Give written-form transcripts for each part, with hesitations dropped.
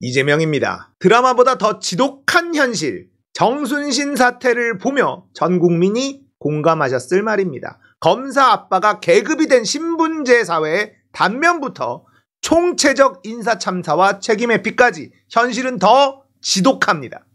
이재명입니다. 드라마보다 더 지독한 현실, 정순신 사태를 보며 전 국민이 공감하셨을 말입니다. 검사 아빠가 계급이 된 신분제 사회의 단면부터 총체적 인사참사와 책임회피까지 현실은 더 지독합니다.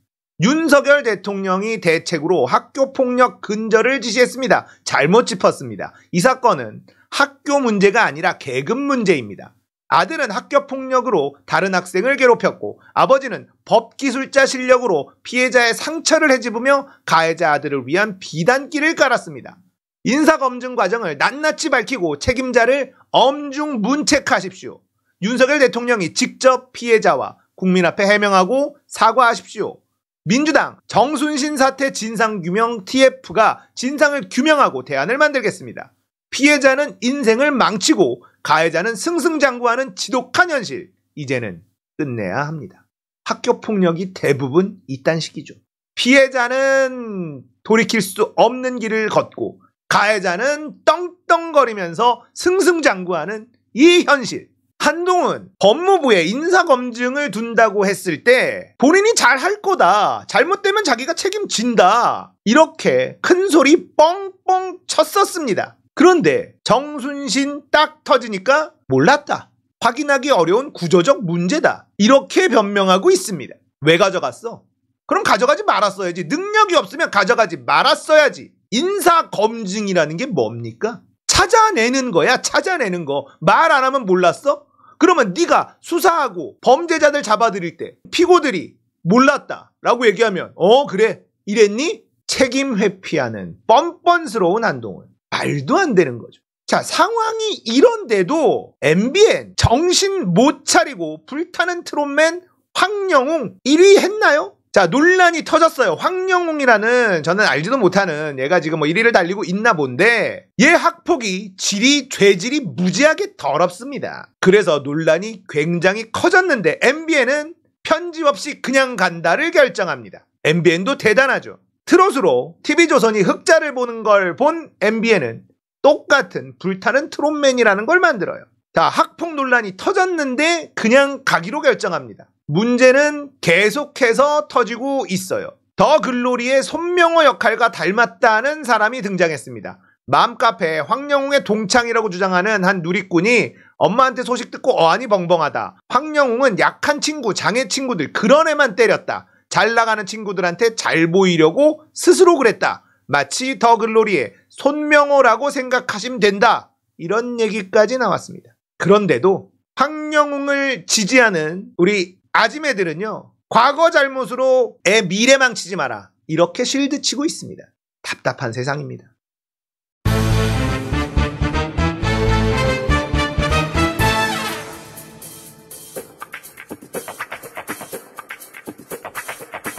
윤석열 대통령이 대책으로 학교폭력 근절을 지시했습니다. 잘못 짚었습니다. 이 사건은 학교 문제가 아니라 계급 문제입니다. 아들은 학교폭력으로 다른 학생을 괴롭혔고 아버지는 법기술자 실력으로 피해자의 상처를 헤집으며 가해자 아들을 위한 비단길을 깔았습니다. 인사검증 과정을 낱낱이 밝히고 책임자를 엄중 문책하십시오. 윤석열 대통령이 직접 피해자와 국민 앞에 해명하고 사과하십시오. 민주당 정순신 사태 진상규명 TF가 진상을 규명하고 대안을 만들겠습니다. 피해자는 인생을 망치고 가해자는 승승장구하는 지독한 현실, 이제는 끝내야 합니다. 학교폭력이 대부분 이딴 식이죠. 피해자는 돌이킬 수 없는 길을 걷고 가해자는 떵떵거리면서 승승장구하는 이 현실. 한동훈 법무부에 인사검증을 둔다고 했을 때 본인이 잘할 거다, 잘못되면 자기가 책임진다, 이렇게 큰 소리 뻥뻥 쳤었습니다. 그런데 정순신 딱 터지니까 몰랐다, 확인하기 어려운 구조적 문제다, 이렇게 변명하고 있습니다. 왜 가져갔어? 그럼 가져가지 말았어야지. 능력이 없으면 가져가지 말았어야지. 인사검증이라는 게 뭡니까? 찾아내는 거야. 찾아내는 거. 말 안 하면 몰랐어? 그러면 네가 수사하고 범죄자들 잡아들일 때 피고들이 몰랐다 라고 얘기하면 그래 이랬니? 책임 회피하는 뻔뻔스러운 한동훈. 말도 안 되는 거죠. 자, 상황이 이런데도 MBN 정신 못 차리고 불타는 트롯맨 황영웅 1위 했나요? 자, 논란이 터졌어요. 황영웅이라는, 저는 알지도 못하는, 얘가 지금 1위를 달리고 있나 본데 얘 학폭이 죄질이 무지하게 더럽습니다. 그래서 논란이 굉장히 커졌는데 MBN은 편집 없이 그냥 간다를 결정합니다. MBN도 대단하죠. 트롯으로 TV조선이 흑자를 보는 걸 본 MBN은 똑같은 불타는 트롯맨이라는 걸 만들어요. 자, 학폭 논란이 터졌는데 그냥 가기로 결정합니다. 문제는 계속해서 터지고 있어요. 더 글로리의 손명호 역할과 닮았다는 사람이 등장했습니다. 맘카페 황영웅의 동창이라고 주장하는 한 누리꾼이 엄마한테 소식 듣고 어안이 벙벙하다, 황영웅은 약한 친구, 장애 친구들 그런 애만 때렸다, 잘 나가는 친구들한테 잘 보이려고 스스로 그랬다, 마치 더 글로리의 손명호라고 생각하시면 된다, 이런 얘기까지 나왔습니다. 그런데도 황영웅을 지지하는 우리 아지매들은요, 과거 잘못으로 애 미래 망치지 마라, 이렇게 실드 치고 있습니다. 답답한 세상입니다.